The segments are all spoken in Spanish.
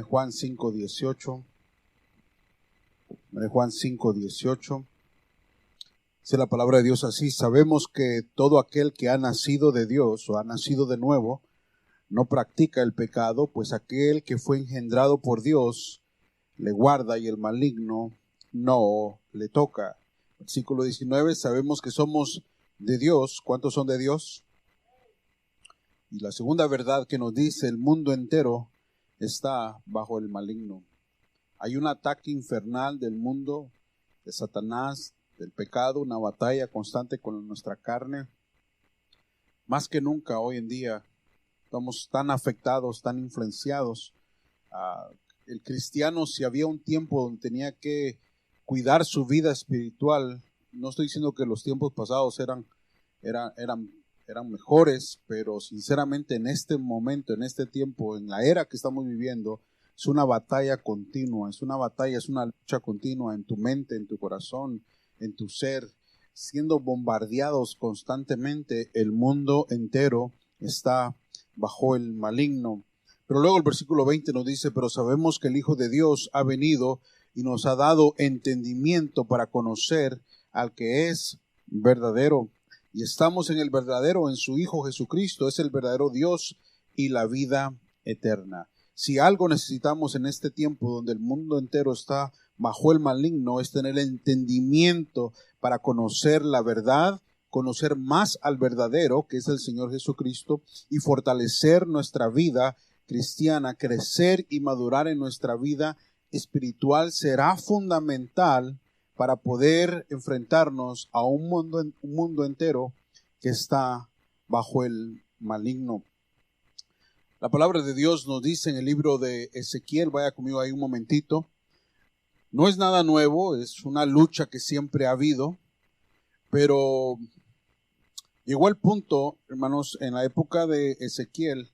Juan 5:18. Juan 5:18. Dice la palabra de Dios así: sabemos que todo aquel que ha nacido de Dios o ha nacido de nuevo no practica el pecado, pues aquel que fue engendrado por Dios le guarda y el maligno no le toca. Versículo 19, sabemos que somos de Dios. ¿Cuántos son de Dios? Y la segunda verdad que nos dice: el mundo entero está bajo el maligno. Hay un ataque infernal del mundo, de Satanás, del pecado, una batalla constante con nuestra carne. Más que nunca hoy en día estamos tan afectados, tan influenciados. El cristiano, si había un tiempo donde tenía que cuidar su vida espiritual, no estoy diciendo que los tiempos pasados eran mejores, pero sinceramente en este momento, en este tiempo, en la era que estamos viviendo, es una batalla continua, es una lucha continua en tu mente, en tu corazón, en tu ser, siendo bombardeados constantemente. El mundo entero está bajo el maligno. Pero luego el versículo 20 nos dice: pero sabemos que el Hijo de Dios ha venido y nos ha dado entendimiento para conocer al que es verdadero. Y estamos en el verdadero, en su Hijo Jesucristo. Es el verdadero Dios y la vida eterna. Si algo necesitamos en este tiempo donde el mundo entero está bajo el maligno, es tener entendimiento para conocer la verdad, conocer más al verdadero, que es el Señor Jesucristo, y fortalecer nuestra vida cristiana. Crecer y madurar en nuestra vida espiritual será fundamental para poder enfrentarnos a un mundo entero que está bajo el maligno. La palabra de Dios nos dice en el libro de Ezequiel, vaya conmigo ahí un momentito, no es nada nuevo, es una lucha que siempre ha habido, pero llegó el punto, hermanos, en la época de Ezequiel.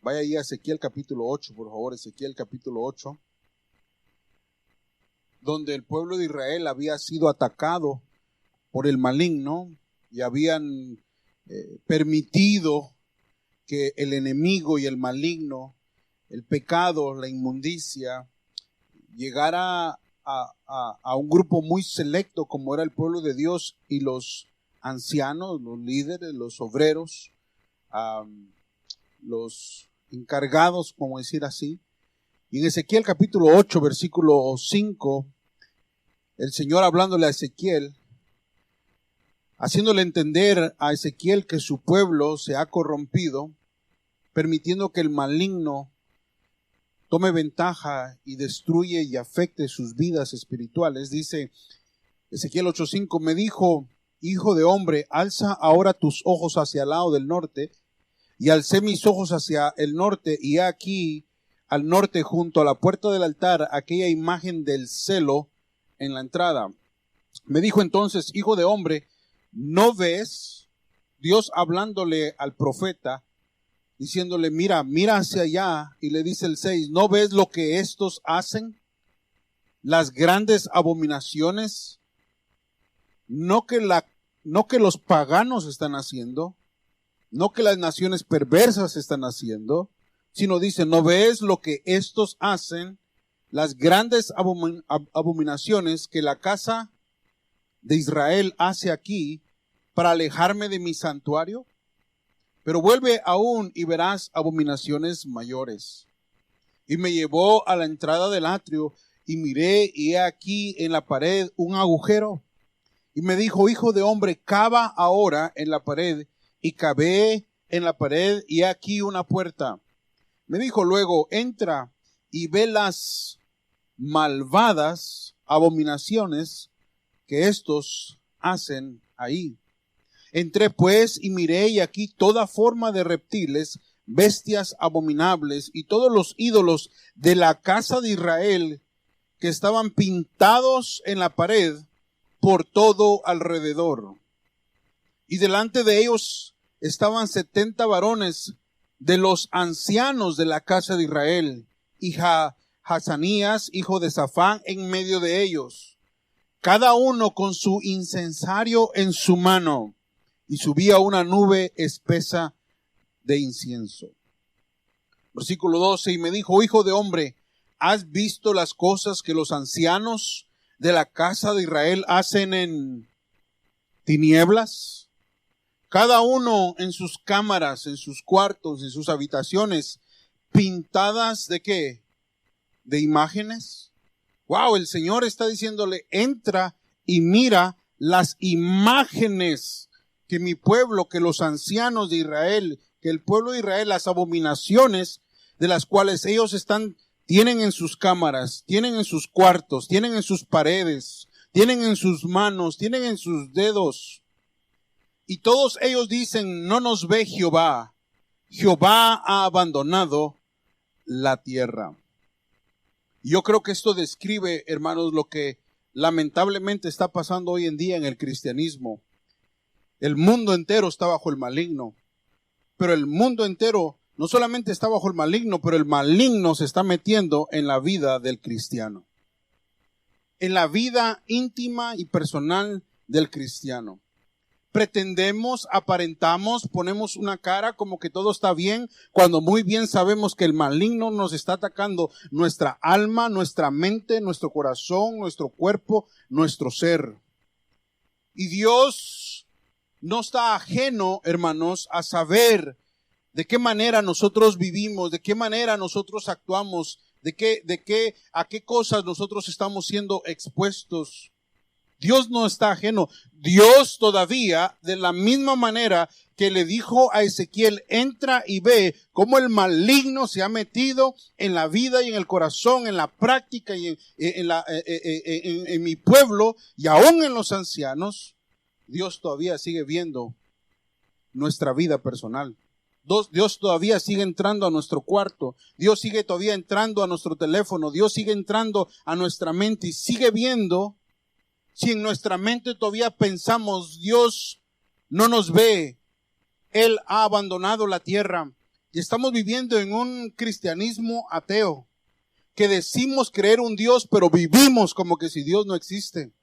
Vaya ahí a Ezequiel capítulo 8, por favor, Ezequiel capítulo 8, donde el pueblo de Israel había sido atacado por el maligno y habían permitido que el enemigo y el maligno, el pecado, la inmundicia, llegara a un grupo muy selecto como era el pueblo de Dios y los ancianos, los líderes, los obreros, los encargados, como decir así. Y en Ezequiel capítulo 8, versículo 5, el Señor hablándole a Ezequiel, haciéndole entender a Ezequiel que su pueblo se ha corrompido, permitiendo que el maligno tome ventaja y destruye y afecte sus vidas espirituales. Dice Ezequiel 8:5, me dijo: hijo de hombre, alza ahora tus ojos hacia el lado del norte. Y alcé mis ojos hacia el norte, y he aquí al norte, junto a la puerta del altar, aquella imagen del celo en la entrada. Me dijo entonces: hijo de hombre, ¿no ves? Dios hablándole al profeta, diciéndole: mira hacia allá. Y le dice el 6, ¿no ves lo que estos hacen? Las grandes abominaciones, no que los paganos están haciendo, no que las naciones perversas están haciendo, sino dice: ¿no ves lo que estos hacen? Las grandes abominaciones que la casa de Israel hace aquí para alejarme de mi santuario. Pero vuelve aún y verás abominaciones mayores. Y me llevó a la entrada del atrio y miré, y he aquí en la pared un agujero. Y me dijo: hijo de hombre, cava ahora en la pared. Y cavé en la pared, y he aquí una puerta. Me dijo luego: entra y ve las malvadas abominaciones que estos hacen ahí. Entré pues y miré, y aquí toda forma de reptiles, bestias abominables y todos los ídolos de la casa de Israel que estaban pintados en la pared por todo alrededor. Y delante de ellos estaban 70 varones de los ancianos de la casa de Israel, y Hazanías, hijo de Safán, en medio de ellos, cada uno con su incensario en su mano, y subía una nube espesa de incienso. Versículo 12, y me dijo: hijo de hombre, ¿has visto las cosas que los ancianos de la casa de Israel hacen en tinieblas? Cada uno en sus cámaras, en sus cuartos, en sus habitaciones, pintadas ¿de qué? ¿De imágenes? Wow, el Señor está diciéndole, entra y mira las imágenes que mi pueblo, que los ancianos de Israel, que el pueblo de Israel, las abominaciones de las cuales ellos tienen en sus cámaras, tienen en sus cuartos, tienen en sus paredes, tienen en sus manos, tienen en sus dedos. Y todos ellos dicen, no nos ve Jehová. Jehová ha abandonado la tierra. Yo creo que esto describe, hermanos, lo que lamentablemente está pasando hoy en día en el cristianismo. El mundo entero está bajo el maligno, pero el mundo entero no solamente está bajo el maligno, pero el maligno se está metiendo en la vida del cristiano, en la vida íntima y personal del cristiano. Pretendemos, aparentamos, ponemos una cara como que todo está bien, cuando muy bien sabemos que el maligno nos está atacando nuestra alma, nuestra mente, nuestro corazón, nuestro cuerpo, nuestro ser. Y Dios no está ajeno, hermanos, a saber de qué manera nosotros vivimos, de qué manera nosotros actuamos, a qué cosas nosotros estamos siendo expuestos. Dios no está ajeno. Dios todavía, de la misma manera que le dijo a Ezequiel, entra y ve cómo el maligno se ha metido en la vida y en el corazón, en la práctica y en mi pueblo y aún en los ancianos. Dios todavía sigue viendo nuestra vida personal. Dios todavía sigue entrando a nuestro cuarto. Dios sigue todavía entrando a nuestro teléfono. Dios sigue entrando a nuestra mente y sigue viendo. Si en nuestra mente todavía pensamos, Dios no nos ve, Él ha abandonado la tierra, y estamos viviendo en un cristianismo ateo, que decimos creer un Dios, pero vivimos como que si Dios no existe.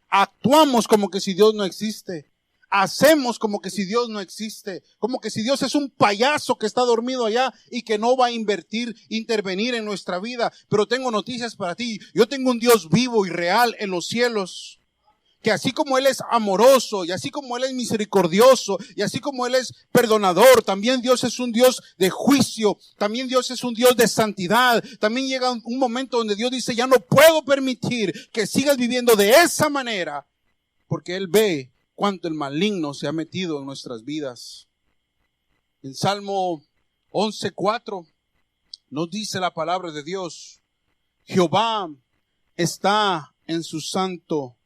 Actuamos como que si Dios no existe. Hacemos como que si Dios no existe, como que si Dios es un payaso que está dormido allá y que no va a intervenir en nuestra vida. Pero tengo noticias para ti. Yo tengo un Dios vivo y real en los cielos, que así como Él es amoroso, y así como Él es misericordioso, y así como Él es perdonador, también Dios es un Dios de juicio, también Dios es un Dios de santidad. También llega un momento donde Dios dice, ya no puedo permitir que sigas viviendo de esa manera, porque Él ve cuánto el maligno se ha metido en nuestras vidas. En Salmo 11:4 nos dice la palabra de Dios, Jehová está en su santo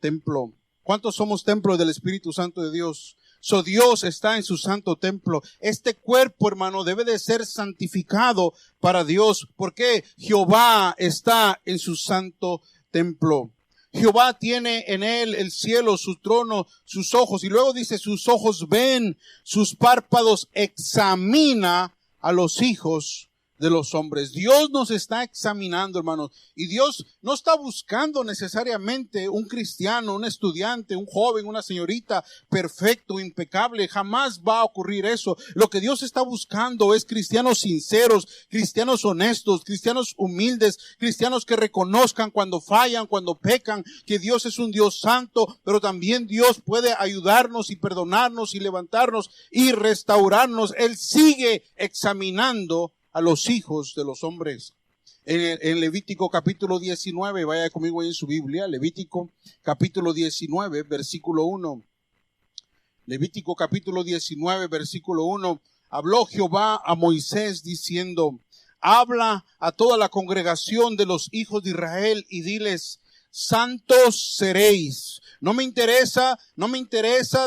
templo. ¿Cuántos somos templo del Espíritu Santo de Dios? Dios está en su santo templo. Este cuerpo, hermano, debe de ser santificado para Dios, porque Jehová está en su santo templo. Jehová tiene en él el cielo, su trono, sus ojos. Y luego dice, sus ojos ven, sus párpados examina a los hijos de los hombres. Dios nos está examinando, hermanos, y Dios no está buscando necesariamente un cristiano, un estudiante, un joven, una señorita perfecto, impecable. Jamás va a ocurrir eso. Lo que Dios está buscando es cristianos sinceros, cristianos honestos, cristianos humildes, cristianos que reconozcan cuando fallan, cuando pecan, que Dios es un Dios santo, pero también Dios puede ayudarnos y perdonarnos y levantarnos y restaurarnos. Él sigue examinando a los hijos de los hombres. En Levítico capítulo 19, vaya conmigo ahí en su Biblia, Levítico capítulo 19, versículo 1. Levítico capítulo 19, versículo 1. Habló Jehová a Moisés diciendo, habla a toda la congregación de los hijos de Israel y diles, santos seréis. No me interesa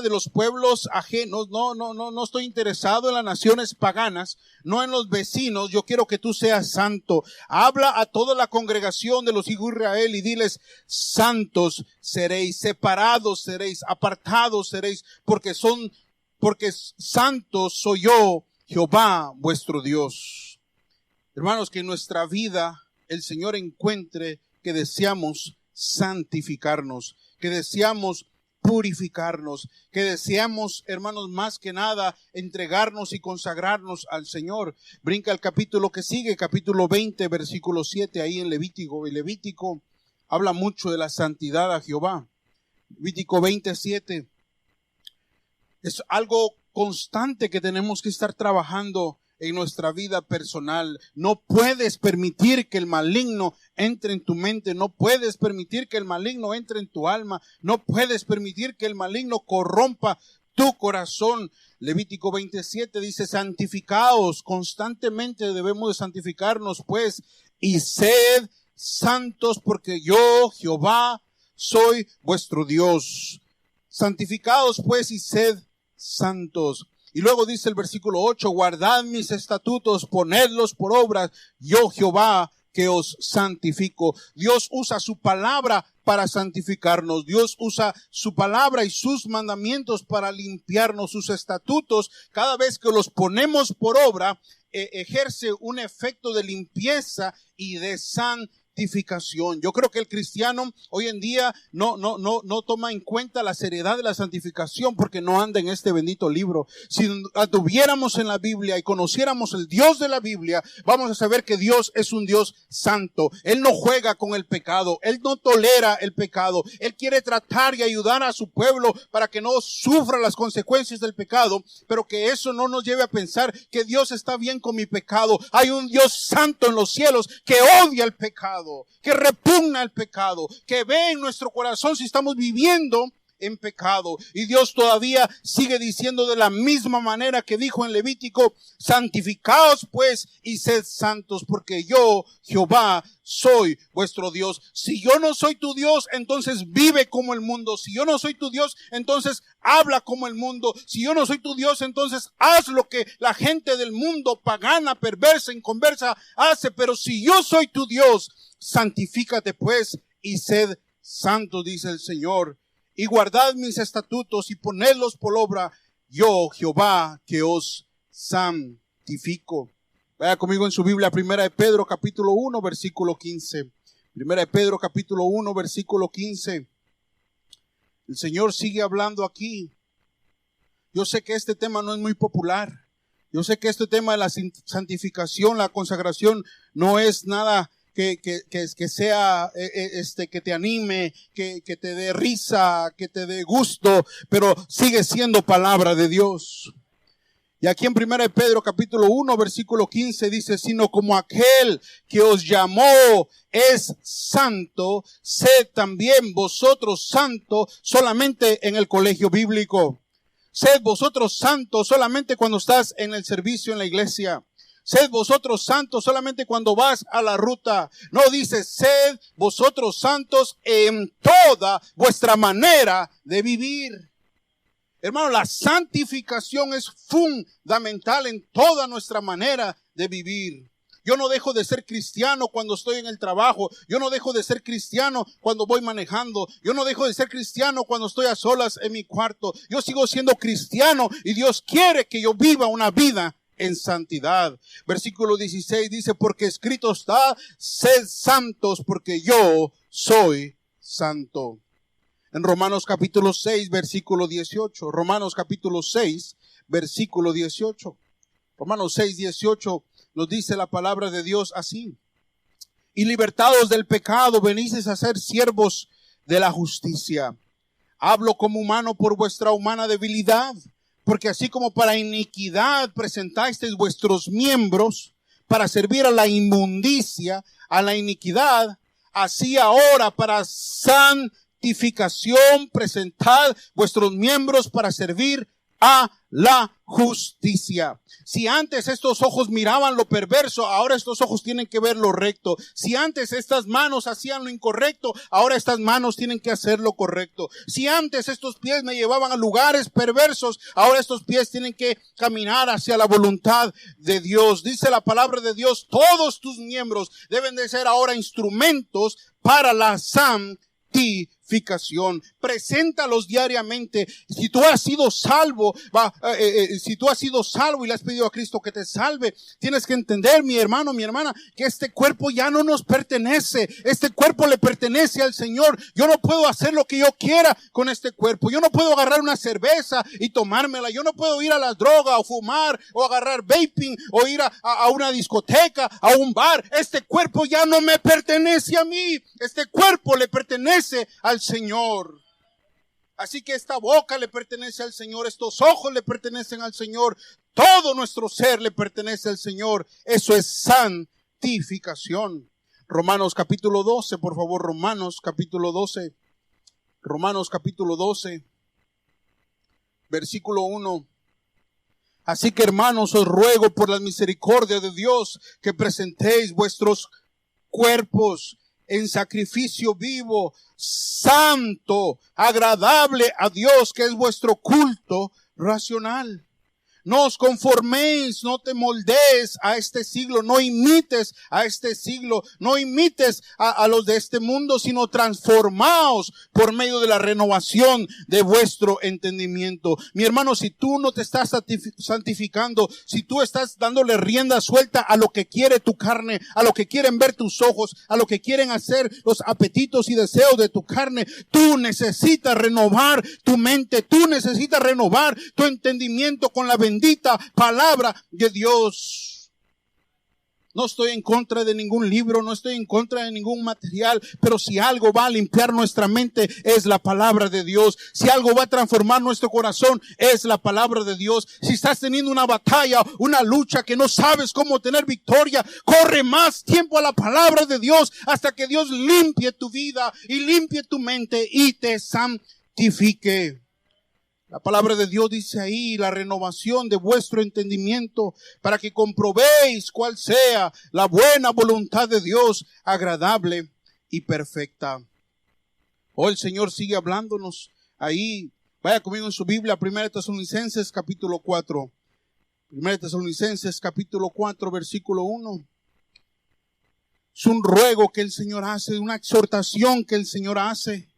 de los pueblos ajenos, no estoy interesado en las naciones paganas, no en los vecinos. Yo quiero que tú seas santo. Habla a toda la congregación de los hijos de Israel y diles, santos seréis, separados seréis, apartados seréis, porque santos soy yo, Jehová vuestro Dios. Hermanos, que en nuestra vida el Señor encuentre que deseamos santificarnos, que deseamos purificarnos, que deseamos, hermanos, más que nada entregarnos y consagrarnos al Señor. Brinca el capítulo que sigue, capítulo 20, versículo 7, ahí en Levítico. Y Levítico habla mucho de la santidad a Jehová. Levítico 27 es algo constante que tenemos que estar trabajando en nuestra vida personal. No puedes permitir que el maligno entre en tu mente, no puedes permitir que el maligno entre en tu alma, no puedes permitir que el maligno corrompa tu corazón. Levítico 27 dice: santificaos, constantemente debemos de santificarnos pues, y sed santos, porque yo, Jehová, soy vuestro Dios. Santificaos pues y sed santos. Y luego dice el versículo 8: guardad mis estatutos, ponedlos por obra, yo Jehová que os santifico. Dios usa su palabra para santificarnos. Dios usa su palabra y sus mandamientos para limpiarnos. Sus estatutos, cada vez que los ponemos por obra, ejerce un efecto de limpieza y de santificación. Yo creo que el cristiano hoy en día no toma en cuenta la seriedad de la santificación porque no anda en este bendito libro. Si anduviéramos en la Biblia y conociéramos el Dios de la Biblia, vamos a saber que Dios es un Dios santo. Él no juega con el pecado, Él no tolera el pecado. Él quiere tratar y ayudar a su pueblo para que no sufra las consecuencias del pecado, pero que eso no nos lleve a pensar que Dios está bien con mi pecado. Hay un Dios santo en los cielos que odia el pecado, que repugna el pecado, que ve en nuestro corazón si estamos viviendo en pecado. Y Dios todavía sigue diciendo de la misma manera que dijo en Levítico: santificaos pues y sed santos, porque yo, Jehová, soy vuestro Dios. Si yo no soy tu Dios, entonces vive como el mundo. Si yo no soy tu Dios, entonces habla como el mundo. Si yo no soy tu Dios, entonces haz lo que la gente del mundo pagana, perversa, inconversa hace. Pero si yo soy tu Dios, santifícate pues y sed santos, dice el Señor. Y guardad mis estatutos y ponedlos por obra, yo, Jehová, que os santifico. Vaya conmigo en su Biblia, Primera de Pedro, capítulo 1, versículo 15. Primera de Pedro, capítulo 1, versículo 15. El Señor sigue hablando aquí. Yo sé que este tema no es muy popular. Yo sé que este tema de la santificación, la consagración, no es nada que sea, que te anime, que te dé risa, que te dé gusto, pero sigue siendo palabra de Dios. Y aquí en 1 Pedro capítulo 1 versículo 15 dice: sino como aquel que os llamó es santo, sed también vosotros santos solamente en el colegio bíblico. Sed vosotros santos solamente cuando estás en el servicio en la iglesia. Sed vosotros santos solamente cuando vas a la ruta. No dice: sed vosotros santos en toda vuestra manera de vivir. Hermano, la santificación es fundamental en toda nuestra manera de vivir. Yo no dejo de ser cristiano cuando estoy en el trabajo. Yo no dejo de ser cristiano cuando voy manejando. Yo no dejo de ser cristiano cuando estoy a solas en mi cuarto. Yo sigo siendo cristiano y Dios quiere que yo viva una vida en santidad. Versículo 16 dice: porque escrito está: sed santos porque yo soy santo. En Romanos capítulo 6 versículo 18. Romanos capítulo 6 versículo 18. Romanos 6, 18 nos dice la palabra de Dios así: y libertados del pecado venisteis a ser siervos de la justicia. Hablo como humano por vuestra humana debilidad, porque así como para iniquidad presentasteis vuestros miembros para servir a la inmundicia, a la iniquidad, así ahora para santificación presentad vuestros miembros para servir a la justicia. Si antes estos ojos miraban lo perverso, ahora estos ojos tienen que ver lo recto. Si antes estas manos hacían lo incorrecto, ahora estas manos tienen que hacer lo correcto. Si antes estos pies me llevaban a lugares perversos, ahora estos pies tienen que caminar hacia la voluntad de Dios. Dice la palabra de Dios: todos tus miembros deben de ser ahora instrumentos para la santificación. Preséntalos diariamente. Si tú has sido salvo, si tú has sido salvo y le has pedido a Cristo que te salve, tienes que entender, mi hermano, mi hermana, que este cuerpo ya no nos pertenece. Este cuerpo le pertenece al Señor. Yo no puedo hacer lo que yo quiera con este cuerpo. Yo no puedo agarrar una cerveza y tomármela. Yo no puedo ir a la droga o fumar o agarrar vaping o ir a una discoteca, a un bar. Este cuerpo ya no me pertenece a mí. Este cuerpo le pertenece al Señor. Así que esta boca le pertenece al Señor, estos ojos le pertenecen al Señor, todo nuestro ser le pertenece al Señor. Eso es santificación. Romanos capítulo 12, por favor, Romanos capítulo 12, versículo 1. Así que, hermanos, os ruego por la misericordia de Dios que presentéis vuestros cuerpos en sacrificio vivo, santo, agradable a Dios, que es vuestro culto racional. No os conforméis, no te moldees a este siglo, no imites a este siglo, no imites a los de este mundo, sino transformaos por medio de la renovación de vuestro entendimiento. Mi hermano, si tú no te estás santificando, si tú estás dándole rienda suelta a lo que quiere tu carne, a lo que quieren ver tus ojos, a lo que quieren hacer los apetitos y deseos de tu carne, tú necesitas renovar tu mente, tú necesitas renovar tu entendimiento con la bendita palabra de Dios. No estoy en contra de ningún libro, no estoy en contra de ningún material, pero si algo va a limpiar nuestra mente es la palabra de Dios. Si algo va a transformar nuestro corazón es la palabra de Dios. Si estás teniendo una batalla, una lucha que no sabes cómo tener victoria, corre más tiempo a la palabra de Dios hasta que Dios limpie tu vida y limpie tu mente y te santifique. La palabra de Dios dice ahí, la renovación de vuestro entendimiento para que comprobéis cuál sea la buena voluntad de Dios, agradable y perfecta. Hoy el Señor sigue hablándonos ahí. Vaya conmigo en su Biblia, 1 Tesalonicenses capítulo 4. 1 Tesalonicenses capítulo 4, versículo 1. Es un ruego que el Señor hace, una exhortación que el Señor hace.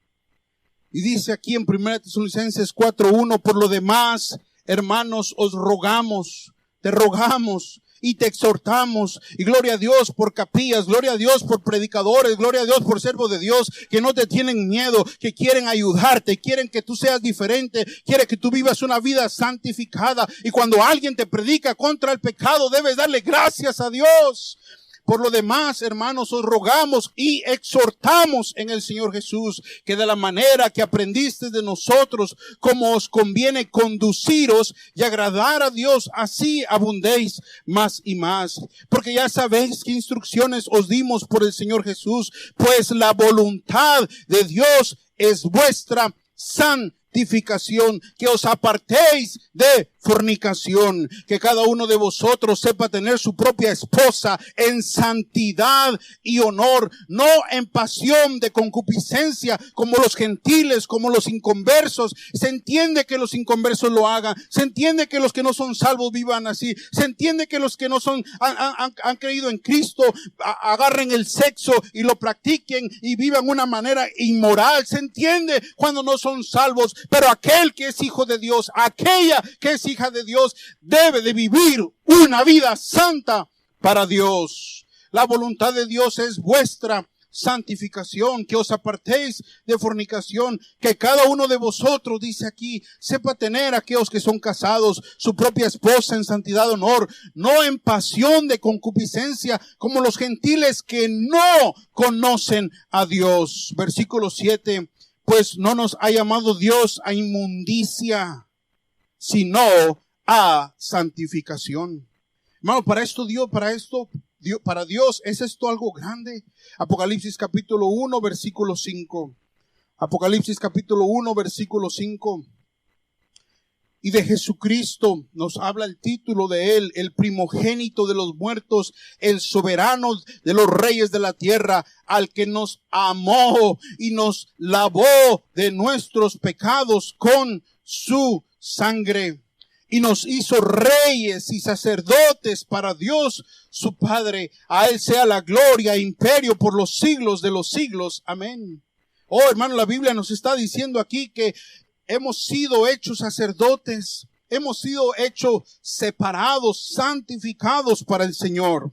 Y dice aquí en 1 Tesalonicenses 4:1, por lo demás, hermanos, os rogamos, te rogamos y te exhortamos. Y gloria a Dios por capillas, gloria a Dios por predicadores, gloria a Dios por siervos de Dios que no te tienen miedo, que quieren ayudarte, quieren que tú seas diferente, quieren que tú vivas una vida santificada. Y cuando alguien te predica contra el pecado, debes darle gracias a Dios. Por lo demás, hermanos, os rogamos y exhortamos en el Señor Jesús que de la manera que aprendiste de nosotros, como os conviene conduciros y agradar a Dios, así abundéis más y más. Porque ya sabéis qué instrucciones os dimos por el Señor Jesús, pues la voluntad de Dios es vuestra santificación, que os apartéis de fornicación, que cada uno de vosotros sepa tener su propia esposa en santidad y honor, no en pasión de concupiscencia como los gentiles, como los inconversos. Se entiende que los inconversos lo hagan, se entiende que los que no son salvos vivan así, se entiende que los que no son han creído en Cristo agarren el sexo y lo practiquen y vivan una manera inmoral. Se entiende cuando no son salvos, pero aquel que es hijo de Dios, aquella que es hija de Dios, debe de vivir una vida santa para Dios. La voluntad de Dios es vuestra santificación, que os apartéis de fornicación, que cada uno de vosotros, dice aquí, sepa tener aquellos que son casados, su propia esposa en santidad y honor, no en pasión de concupiscencia, como los gentiles que no conocen a Dios. Versículo 7, pues no nos ha llamado Dios a inmundicia, sino a santificación. Hermano, para Dios, ¿es esto algo grande? Apocalipsis capítulo 1, versículo 5. Apocalipsis capítulo 1, versículo 5. Y de Jesucristo nos habla el título de Él, el primogénito de los muertos, el soberano de los reyes de la tierra, al que nos amó y nos lavó de nuestros pecados con su sangre. Y nos hizo reyes y sacerdotes para Dios su Padre. A Él sea la gloria e imperio por los siglos de los siglos. Amén. Oh, hermano, la Biblia nos está diciendo aquí que hemos sido hechos sacerdotes, hemos sido hechos separados, santificados para el Señor.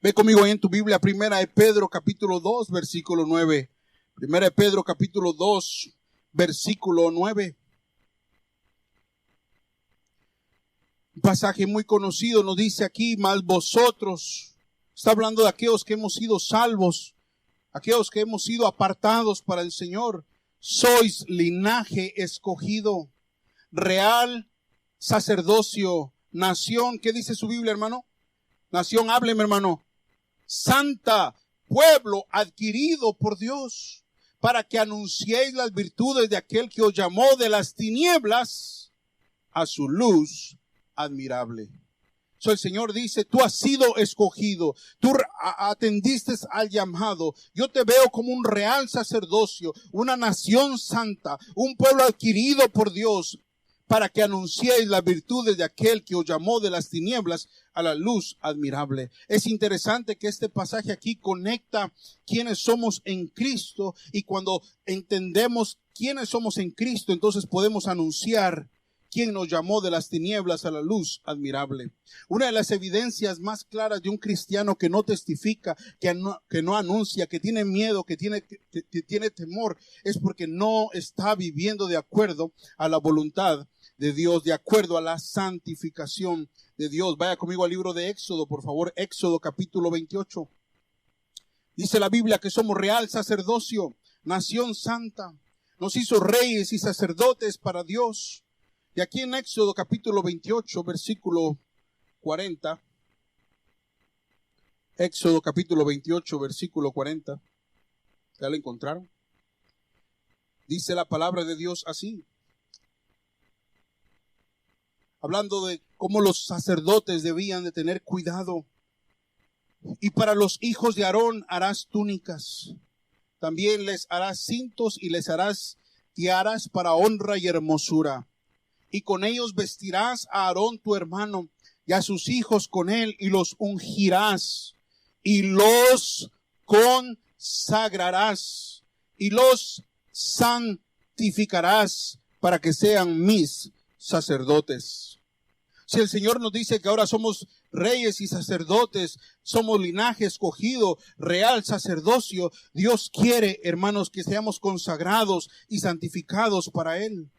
Ve conmigo ahí en tu Biblia, Primera de Pedro, capítulo 2, versículo 9. Primera de Pedro, capítulo 2, versículo 9. Un pasaje muy conocido nos dice aquí, mas vosotros, está hablando de aquellos que hemos sido salvos, aquellos que hemos sido apartados para el Señor, sois linaje escogido, real sacerdocio, nación. ¿Qué dice su Biblia, hermano? Nación, hábleme, hermano. Santa, pueblo adquirido por Dios, para que anunciéis las virtudes de aquel que os llamó de las tinieblas a su luz admirable. El Señor dice, tú has sido escogido, tú atendiste al llamado. Yo te veo como un real sacerdocio, una nación santa, un pueblo adquirido por Dios, para que anunciéis las virtudes de aquel que os llamó de las tinieblas a la luz admirable. Es interesante que este pasaje aquí conecta quiénes somos en Cristo, y cuando entendemos quiénes somos en Cristo, entonces podemos anunciar quién nos llamó de las tinieblas a la luz admirable. Una de las evidencias más claras de un cristiano que no testifica, que no anuncia, que tiene miedo, que tiene temor, es porque no está viviendo de acuerdo a la voluntad de Dios, de acuerdo a la santificación de Dios. Vaya conmigo al libro de Éxodo, por favor. Éxodo capítulo 28. Dice la Biblia que somos real sacerdocio, nación santa. Nos hizo reyes y sacerdotes para Dios. Y aquí en Éxodo capítulo 28, versículo 40. Éxodo capítulo 28, versículo 40. ¿Ya lo encontraron? Dice la palabra de Dios así. Hablando de cómo los sacerdotes debían de tener cuidado. Y para los hijos de Aarón harás túnicas. También les harás cintos y les harás tiaras para honra y hermosura. Y con ellos vestirás a Aarón tu hermano y a sus hijos con él, y los ungirás y los consagrarás y los santificarás para que sean mis sacerdotes. Si el Señor nos dice que ahora somos reyes y sacerdotes, somos linaje escogido, real sacerdocio, Dios quiere, hermanos, que seamos consagrados y santificados para Él.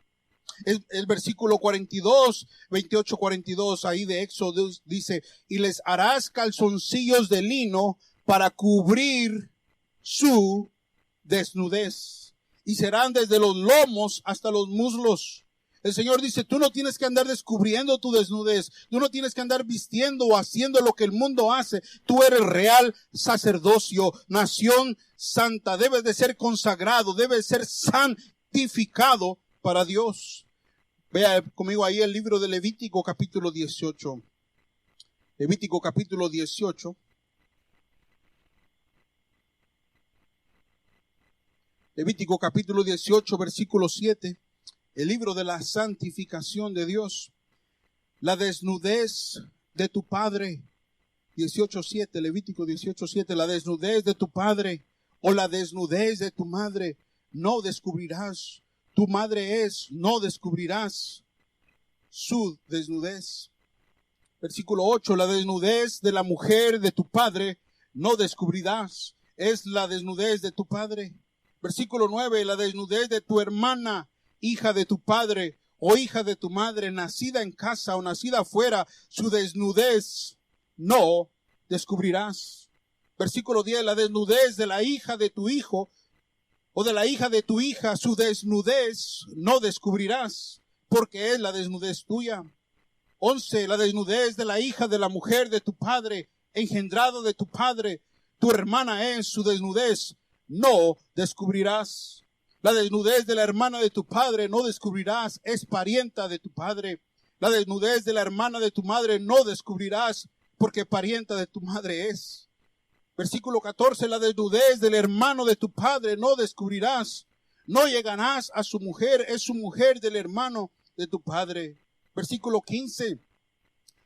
El versículo 42, 28, 42, ahí de Éxodo dice, y les harás calzoncillos de lino para cubrir su desnudez, y serán desde los lomos hasta los muslos. El Señor dice, tú no tienes que andar descubriendo tu desnudez, tú no tienes que andar vistiendo o haciendo lo que el mundo hace. Tú eres real sacerdocio, nación santa, debes de ser consagrado, debes de ser santificado para Dios. Vea conmigo ahí el libro de Levítico capítulo 18. Levítico capítulo 18. Levítico capítulo 18, versículo 7. El libro de la santificación de Dios. La desnudez de tu padre. 18:7, Levítico 18:7. La desnudez de tu padre o la desnudez de tu madre no descubrirás. Tu madre es, no descubrirás su desnudez. Versículo 8, la desnudez de la mujer de tu padre no descubrirás. Es la desnudez de tu padre. Versículo 9, la desnudez de tu hermana, hija de tu padre o hija de tu madre, nacida en casa o nacida afuera, su desnudez no descubrirás. Versículo 10, la desnudez de la hija de tu hijo o de la hija de tu hija, su desnudez no descubrirás, porque es la desnudez tuya. 11, la desnudez de la hija de la mujer de tu padre, engendrado de tu padre, tu hermana es, su desnudez no descubrirás. La desnudez de la hermana de tu padre no descubrirás, es parienta de tu padre. La desnudez de la hermana de tu madre no descubrirás, porque parienta de tu madre es. Versículo 14, la desnudez del hermano de tu padre no descubrirás. No llegarás a su mujer, es su mujer del hermano de tu padre. Versículo 15,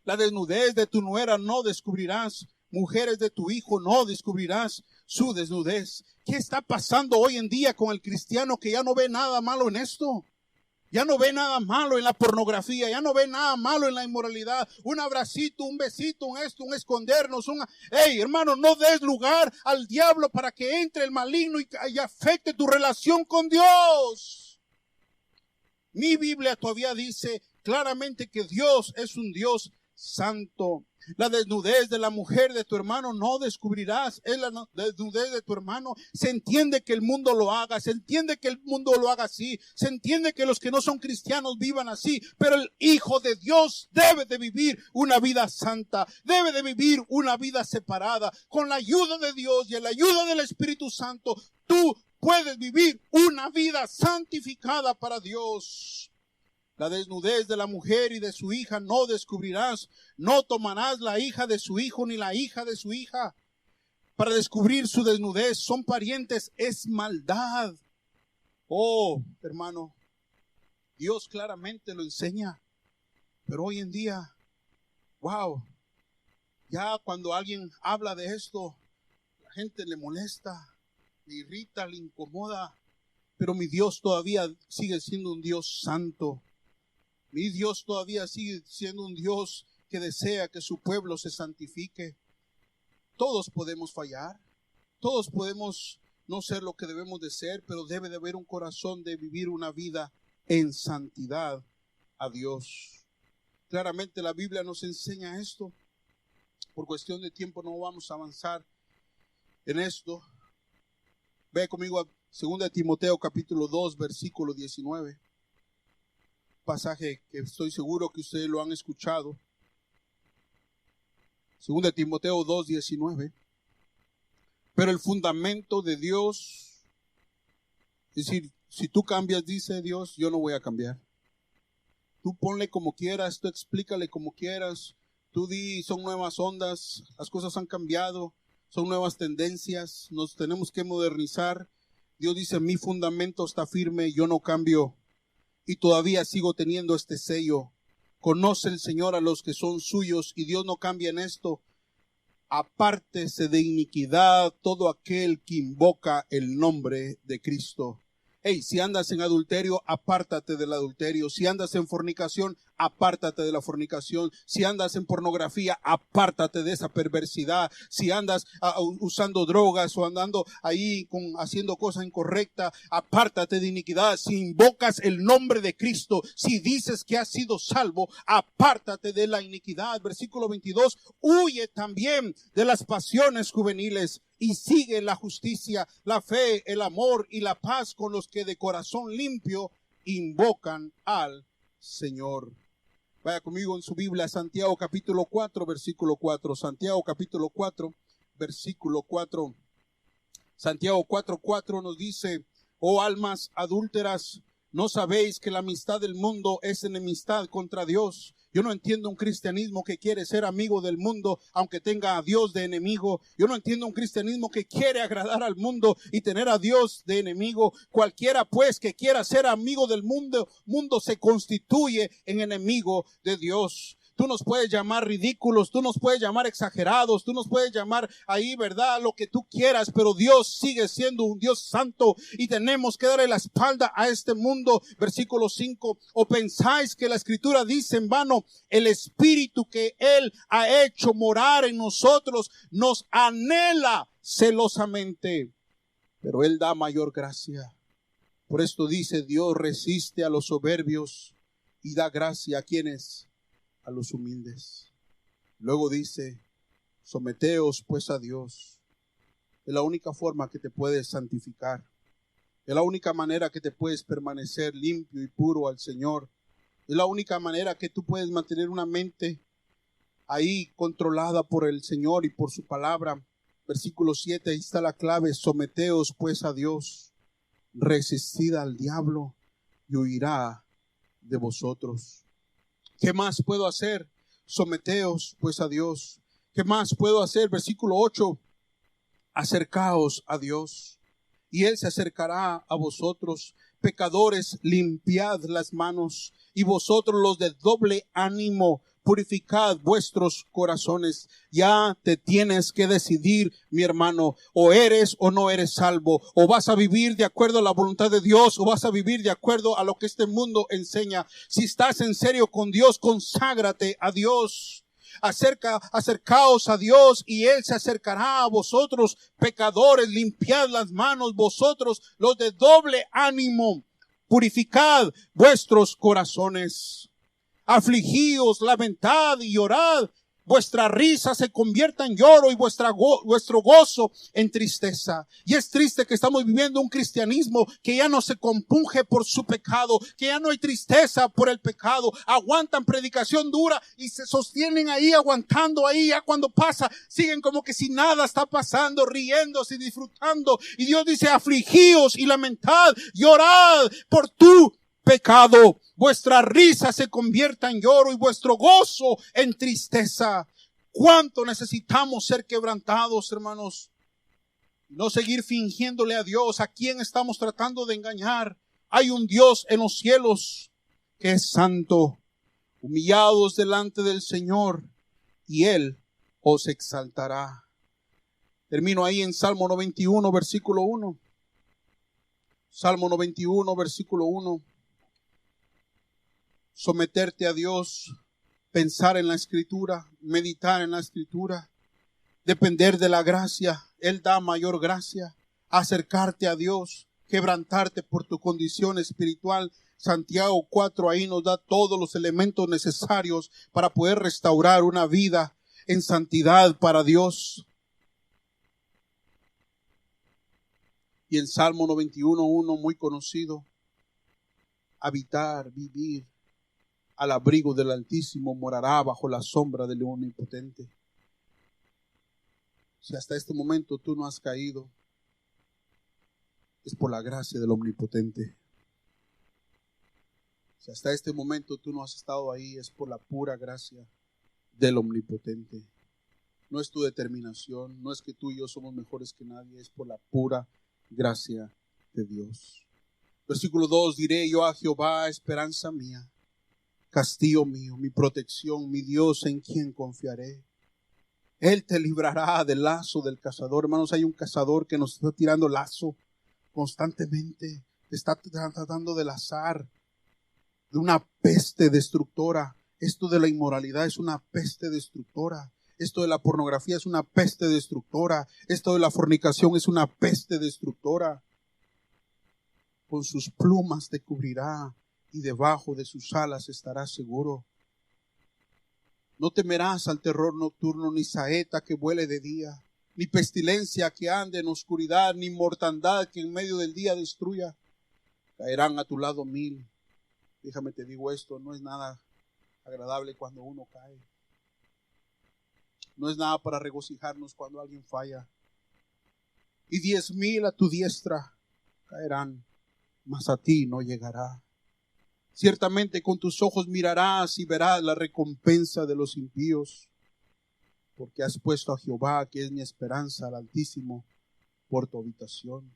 la desnudez de tu nuera no descubrirás. Mujeres de tu hijo no descubrirás. su desnudez. ¿Qué está pasando hoy en día con el cristiano que ya no ve nada malo en esto? Ya no ve nada malo en la pornografía, ya no ve nada malo en la inmoralidad. Un abracito, un besito, un escondernos. Hey, hermano, no des lugar al diablo para que entre el maligno y afecte tu relación con Dios. Mi Biblia todavía dice claramente que Dios es un Dios santo. La desnudez de la mujer de tu hermano no descubrirás. Es la desnudez de tu hermano. Se entiende que el mundo lo haga. Se entiende que el mundo lo haga así. Se entiende que los que no son cristianos vivan así. Pero el Hijo de Dios debe de vivir una vida santa. Debe de vivir una vida separada. Con la ayuda de Dios y la ayuda del Espíritu Santo, tú puedes vivir una vida santificada para Dios. La desnudez de la mujer y de su hija no descubrirás. No tomarás la hija de su hijo ni la hija de su hija para descubrir su desnudez. Son parientes, es maldad. Oh, hermano, Dios claramente lo enseña. Pero hoy en día, wow, ya cuando alguien habla de esto, la gente le molesta, le irrita, le incomoda. Pero mi Dios todavía sigue siendo un Dios santo. Mi Dios todavía sigue siendo un Dios que desea que su pueblo se santifique. Todos podemos fallar, todos podemos no ser lo que debemos de ser, pero debe de haber un corazón de vivir una vida en santidad a Dios. Claramente la Biblia nos enseña esto. Por cuestión de tiempo no vamos a avanzar en esto. Ve conmigo a 2 Timoteo capítulo 2, versículo 19. Pasaje que estoy seguro que ustedes lo han escuchado. 2 Timoteo 2, 19. Pero el fundamento de Dios, es decir, si tú cambias, dice Dios, yo no voy a cambiar. Tú ponle como quieras, tú explícale como quieras, tú di, son nuevas ondas, las cosas han cambiado, son nuevas tendencias, nos tenemos que modernizar. Dios dice, mi fundamento está firme, yo no cambio. Y todavía sigo teniendo este sello. Conoce el Señor a los que son suyos y Dios no cambia en esto. Apártese de iniquidad todo aquel que invoca el nombre de Cristo. Hey, si andas en adulterio, apártate del adulterio. Si andas en fornicación, apártate de la fornicación. Si andas en pornografía, apártate de esa perversidad. Si andas usando drogas o andando ahí haciendo cosas incorrectas, apártate de iniquidad. Si invocas el nombre de Cristo, si dices que has sido salvo, apártate de la iniquidad. Versículo 22, huye también de las pasiones juveniles y sigue la justicia, la fe, el amor y la paz con los que de corazón limpio invocan al Señor. Vaya conmigo en su Biblia, Santiago capítulo 4, versículo 4. Santiago capítulo 4, versículo 4. Santiago 4, 4 nos dice, oh almas adúlteras, ¿no sabéis que la amistad del mundo es enemistad contra Dios? Yo no entiendo un cristianismo que quiere ser amigo del mundo, aunque tenga a Dios de enemigo. Yo no entiendo un cristianismo que quiere agradar al mundo y tener a Dios de enemigo. Cualquiera pues que quiera ser amigo del mundo se constituye en enemigo de Dios. Tú nos puedes llamar ridículos, tú nos puedes llamar exagerados, tú nos puedes llamar ahí, ¿verdad? Lo que tú quieras, pero Dios sigue siendo un Dios santo y tenemos que darle la espalda a este mundo. Versículo 5, ¿o pensáis que la Escritura dice en vano, el Espíritu que Él ha hecho morar en nosotros nos anhela celosamente, pero Él da mayor gracia? Por esto dice, Dios resiste a los soberbios y da gracia a quienes, a los humildes. Luego dice, someteos pues a Dios. Es la única forma que te puedes santificar. Es la única manera que te puedes permanecer limpio y puro al Señor. Es la única manera que tú puedes mantener una mente ahí controlada por el Señor y por su palabra. Versículo 7, ahí está la clave. Someteos pues a Dios. Resistid al diablo y huirá de vosotros. ¿Qué más puedo hacer? Someteos pues a Dios. ¿Qué más puedo hacer? Versículo 8. Acercaos a Dios y Él se acercará a vosotros. Pecadores, limpiad las manos, y vosotros los de doble ánimo, purificad vuestros corazones. Ya te tienes que decidir, mi hermano, o eres o no eres salvo, o vas a vivir de acuerdo a la voluntad de Dios, o vas a vivir de acuerdo a lo que este mundo enseña. Si estás en serio con Dios, conságrate a Dios. Acercaos a Dios y Él se acercará a vosotros, pecadores. Limpiad las manos, vosotros los de doble ánimo. Purificad vuestros corazones. Afligíos, lamentad y llorad. Vuestra risa se convierta en lloro y vuestro gozo en tristeza. Y es triste que estamos viviendo un cristianismo que ya no se compunge por su pecado, que ya no hay tristeza por el pecado. Aguantan predicación dura y se sostienen ahí, aguantando ahí. Ya cuando pasa, siguen como que si nada está pasando, riéndose y disfrutando. Y Dios dice, afligíos y lamentad, llorad por tu pecado. Vuestra risa se convierta en lloro y vuestro gozo en tristeza. ¿Cuánto necesitamos ser quebrantados, hermanos? No seguir fingiéndole a Dios. ¿A quién estamos tratando de engañar? Hay un Dios en los cielos que es santo. Humillados delante del Señor y Él os exaltará. Termino ahí en Salmo 91, versículo 1. Salmo 91, versículo 1. Someterte a Dios, pensar en la Escritura, meditar en la Escritura, depender de la gracia. Él da mayor gracia. Acercarte a Dios, quebrantarte por tu condición espiritual. Santiago 4 ahí nos da todos los elementos necesarios para poder restaurar una vida en santidad para Dios. Y en Salmo 91:1, muy conocido, habitar, vivir al abrigo del Altísimo, morará bajo la sombra del Omnipotente. Si hasta este momento tú no has caído, es por la gracia del Omnipotente. Si hasta este momento tú no has estado ahí, es por la pura gracia del Omnipotente. No es tu determinación, no es que tú y yo somos mejores que nadie, es por la pura gracia de Dios. Versículo 2, diré yo a Jehová, esperanza mía, castillo mío, mi protección, mi Dios en quien confiaré. Él te librará del lazo del cazador. Hermanos, hay un cazador que nos está tirando lazo constantemente. Te está tratando de lazar de una peste destructora. Esto de la inmoralidad es una peste destructora. Esto de la pornografía es una peste destructora. Esto de la fornicación es una peste destructora. Con sus plumas te cubrirá y debajo de sus alas estarás seguro. No temerás al terror nocturno, ni saeta que vuele de día, ni pestilencia que ande en oscuridad, ni mortandad que en medio del día destruya. Caerán a tu lado 1000. Déjame te digo esto, no es nada agradable cuando uno cae. No es nada para regocijarnos cuando alguien falla. Y 10,000 a tu diestra caerán, mas a ti no llegará. Ciertamente con tus ojos mirarás y verás la recompensa de los impíos, porque has puesto a Jehová, que es mi esperanza, al Altísimo, por tu habitación.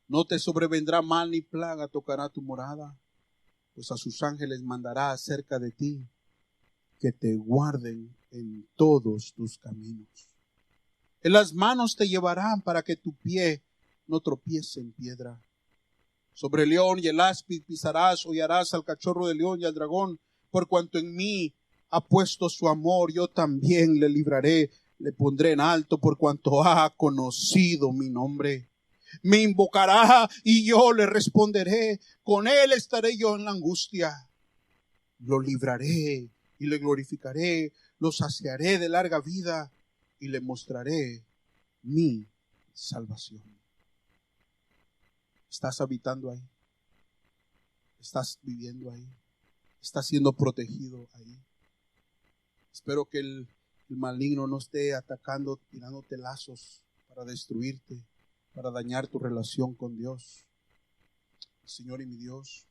No te sobrevendrá mal ni plaga tocará tu morada, pues a sus ángeles mandará acerca de ti, que te guarden en todos tus caminos. En las manos te llevarán para que tu pie no tropiece en piedra. Sobre el león y el áspid pisarás, hollarás al cachorro del león y al dragón, por cuanto en mí ha puesto su amor, yo también le libraré, le pondré en alto, por cuanto ha conocido mi nombre. Me invocará y yo le responderé, con él estaré yo en la angustia. Lo libraré y le glorificaré, lo saciaré de larga vida y le mostraré mi salvación. ¿Estás habitando ahí? ¿Estás viviendo ahí? ¿Estás siendo protegido ahí? Espero que el maligno no esté atacando, tirándote lazos para destruirte, para dañar tu relación con Dios. Señor y mi Dios,